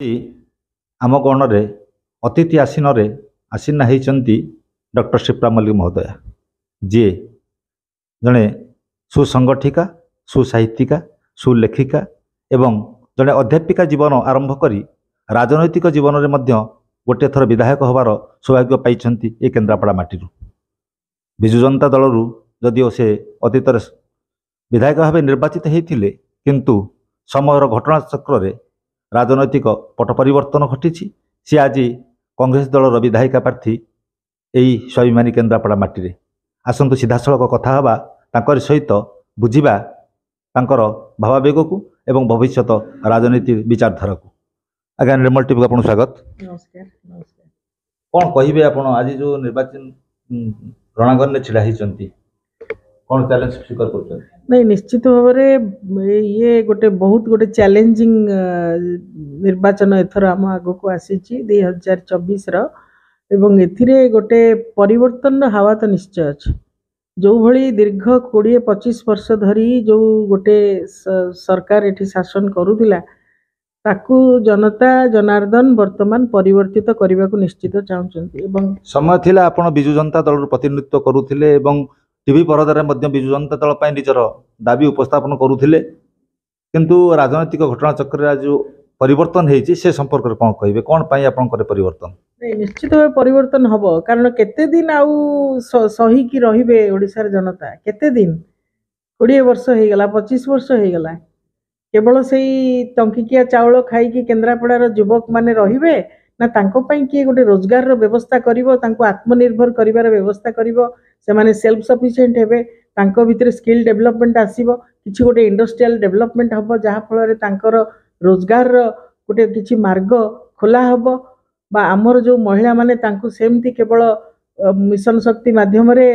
आम गण रे अतिथि आसीना होती डॉक्टर शिप्रा मल्लिक महोदय जी जड़े सुसंगठिका सुसाहित्यिका सुलेखिका एवं जड़े अध्यापिका जीवन आरंभ करी राजनैतिक जीवन में गोटे थर विधायक हबार सौभाग्य पाई ये केन्द्रापड़ा माटी विजु जनता दल जदिओ से अतीत विधायक भाव निर्वाचित होते किंतु समयर घटनाचक्र राजनैतिक पट परिवर्तन घटी सी आज कांग्रेस दलर विधायिका प्रार्थी यही स्वाभिमानी केन्द्रापड़ा माटी आसतु सीधासख कथा हवा तांकर सहित बुझा तांकर भावावेग को एवं भविष्य राजनीति विचारधारा को। आज्ञा निर्मल टीवी आपको स्वागत। नमस्कार नमस्कार। कौन कहे आप आज जो निर्वाचन रणांगन में छिड़ा होती कौन चैलेंज स्वीकार कर? नहीं निश्चित भाव में ये गोटे चैलेंजिंग निर्वाचन एथर आम आग को आसी 2024 एवं एथिरे गोटे परिवर्तन हावा तो निश्चय अच्छे जो भली दीर्घ 20-25 वर्ष धरी जो गोटे सरकार एठी शासन करुला ताकू जनता जनार्दन वर्तमान परिवर्तित करने को निश्चित चाहते समय थिला आपण बिजु जनता दल प्रतिनिधित्व करुथिले एवं टीवी परदार बिजु जनता दल पर निजर दाबी उपस्थापन करुथिले किंतु राजनैतिक घटनाचक्र जो परिवर्तन होती से संपर्क में कौन कहे कौन पाई आपनकर परिवर्तन? नहीं निश्चित भाव परिवर्तन हम कारण केते दिन आउ सही की रहिबे ओडिशार जनता केते दिन 20 वर्ष हो गला 25 वर्ष हो गला केवल से टंकिकिया चाउल खाई केन्द्रापड़ार युवक माने रहिबे ना तांको पई किए गोटे रोजगार रो व्यवस्था करिवो तांको आत्मनिर्भर करिवार व्यवस्था करिवो से माने सेल्फ सफिशिएंट हेबे तांको भितर स्किल डेवलपमेंट आसीबो किछि गोटे इंडस्ट्रियल डेवलपमेंट हबो जहा फल रे तांकर रोजगार गोटे किछि मार्ग खोला हबो बा आमर जो महिला माने तांको सेमती केवल मिशन शक्ति माध्यम रे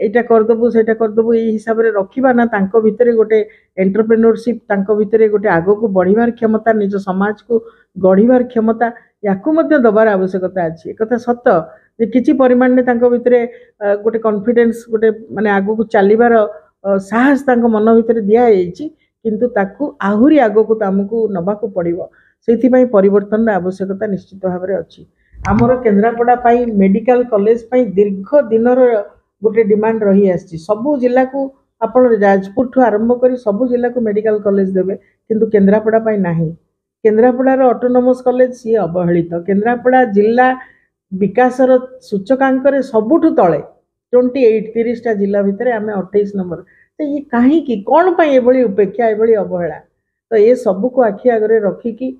एटा करदबु सेटा करदबु ए हिसाब रे रखिबा ना तांको भितरे गोटे एंटरप्रेन्योरशिप तांको भितरे गोटे आगो को बढ़िबार क्षमता निज समाज को गढ़िबार क्षमता याकू मध्य दबार आवश्यकता अछि एक कथा सत्य जे किछि परिमाण ने तांको भितरे गोटे कॉन्फिडेंस गोटे माने आगो को चलीबार साहस तांको मन भितरे दिया जायछि किंतु ताकू आहुरी आगो को तामको नबाकू पड़िबो सेथि पई परिवर्तन आवश्यकता निश्चित भाव में अच्छी आमर केन्द्रापड़ा पाई मेडिकल कॉलेज पाई दीर्घ दिन गोटे डिमांड रही आछि सबु जिला को आपण जाजपुर ठू आरंभ करी सबु जिला को मेडिकल कॉलेज देबे किंतु केन्द्रापड़ा पाई नाही केन्द्रापड़ार ऑटोनोमस कॉलेज सी अवहेलित केन्द्रापड़ा जिला विकासर सूचकांक रे सबुठु तळे 28 30टा जिला भितर आम 28 नंबर तो ये कहीं कौन पाई एभली उपेक्षा एभली अवहेला तो ये सबू को आखि आगे रखिकी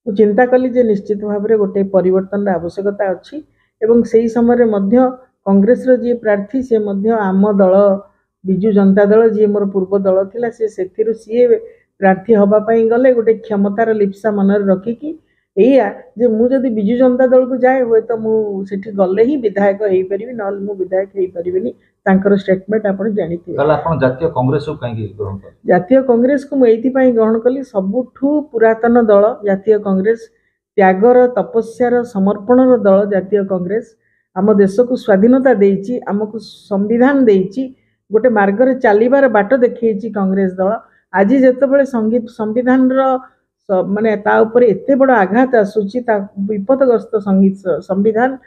चिंता कली जे निश्चित भाव में गोटे परिवर्तन आवश्यकता अच्छी एवं से समय कांग्रेस जी प्रार्थी से आम दल बिजु जनता दल जी मोर पूर्व दल थिला सी प्रार्थी हवापाई गले गोटे क्षमतार लिप्सा मन रखिकी एया जे मु जदि बिजु जनता दल को जाए हुए तो मुझे गले ही विधायक हो पारि ना मु विधायक हो पारिनी तांकर स्टेटमेंट आप जानिथे। जातीय कांग्रेस को कहीं ग्रहण कर जातीय कांग्रेस को मुझे ग्रहण कली सबुठू पुरातन दल जातीय कांग्रेस त्यागर तपस्यार समर्पणर दल जातीय कांग्रेस आम देश को स्वाधीनता देइछि आमको संविधान देइछि गोटे मार्ग रे चलीबार बाट देखिए कांग्रेस दल आज जितेबाला संविधान माने ता ऊपर एते बड़ आघात आसुची विपदग्रस्त संविधान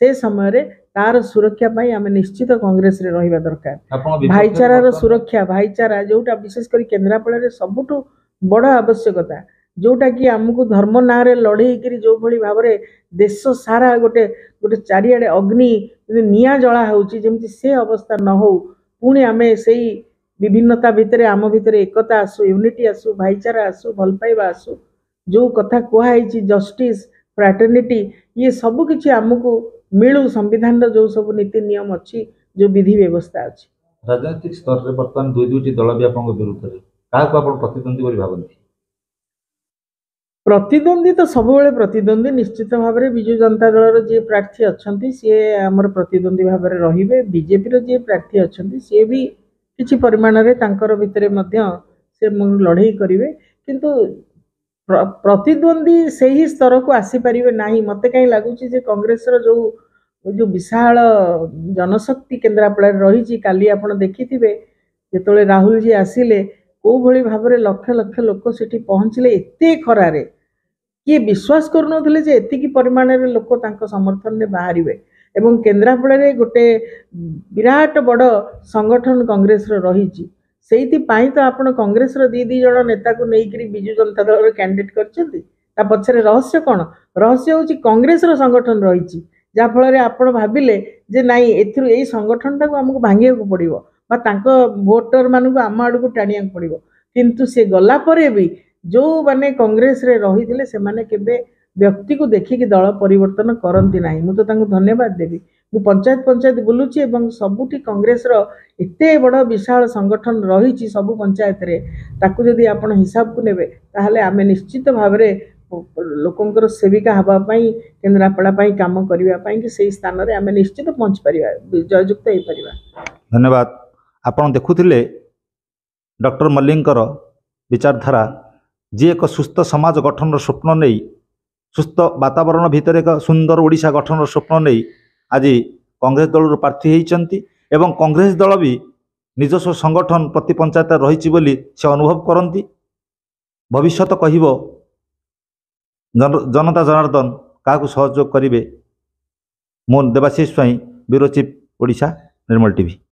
से समय रे तार सुरक्षा पाई आम निश्चित कांग्रेस रे रहिबा दरकार भाईचारार सुरक्षा भाईचारा जोटा विशेष कर केन्द्रापड़ा रे सबुठू बड़ आवश्यकता जोटा कि आमको धर्म ना रे लड़े करी जो भली भाव रे देश सारा गोटे गोटे चारिआडे अग्नि निया जला होउची जेमति से अवस्था न हो पुणी आमे सेई विभिन्नता भितर आम भितर एकता आसु यूनिटी आसु भाईचारा आसु भल पाइबा आसु जो कथा कहई जस्टिस फ्रैटर्निटी ये सबु किछि आमको मिलू संविधान जो सब नीति नियम अच्छी जो विधि व्यवस्था अच्छी। राजनीतिक स्तर रे वर्तमान दुई दल भी आपन विरुद्ध रे काको आपन प्रतिद्वंदी बोली भाबंती? प्रतिद्वंदी तो सब प्रतिद्वंदी निश्चित भाव में बिजु जनता दल जी प्रार्थी अच्छा सी आमर प्रतिद्वंदी भाव में रे बीजेपी जी प्रार्थी अच्छा सी भी किसी परिमाण रे तांकर भितरे मध्य से लड़ाई करेंगे किंतु प्रतिद्वंदी से ही स्तर को आसी पारिबे नाही मते कहीं लगुच कांग्रेस जो जो विशाल जनशक्ति केन्द्रापड़ा रही काली आपण देखिथिबे जेतोले राहुल जी आसिले को भली भाव में लक्ष लक्ष लोक सेठी पहुँचले एते खरारे किए विश्वास करुनथिले जे एतिकी परिमाणरे लोक तांको समर्थन रे बाहरिबे एवं केन्द्रापड़ारे गोटे विराट बड़ संगठन कांग्रेस रो रहिछि सेइति पाई तो आपण कांग्रेस रो दी जण नेता को नेइकरी बिजु जनता दल रो कैंडिडेट करछन्ती ता पछरे रहस्य कोन रहस्य होछि कांग्रेस रो संगठन रहिछि जा फल रे आपण भाबिले जे नाई एथिरु एई संगठन को हमको भांगिया को पड़िबो बा तांको वोटर मानकु आम आड़ को टाणिया को पड़िबो किंतु से गला परे भी जो माने कांग्रेस रे रहिथिले से माने केबे व्यक्ति को देखिकी दल परिवर्तन करती ना मुझे धन्यवाद देवी मु पंचायत पंचायत बुलूची एवं सबुठी कांग्रेस रो एते बड़ विशाल संगठन रही सबु पंचायत रे ताकू जदि आपण हिसाब को नेबे ताहले आमे निश्चित भाव रे लोकंकर सेविका हबा पई केन्द्रापड़ा पई काम करिवा पई कि सेही स्थान रे आमे निश्चित पहुंच परिबा जययुक्त हे परिबा। धन्यवाद। आपण देखुथिले डॉक्टर मल्लिकर विचारधारा जी एक सुस्थ समाज गठन स्वप्न नहीं सुस्थ वातावरण भितर एक सुंदर ओडिशा गठन स्वप्न नहीं आज कांग्रेस दल प्रार्थी होती एवं कांग्रेस दल भी निजस्व संगठन प्रति पंचायत रही बोली से अनुभव करती भविष्य कहब जनता जनार्दन क्या सहयोग करेंगे। मो देवाशीष स्वाई ब्यूरो चीफ ओडिशा निर्मल टीवी।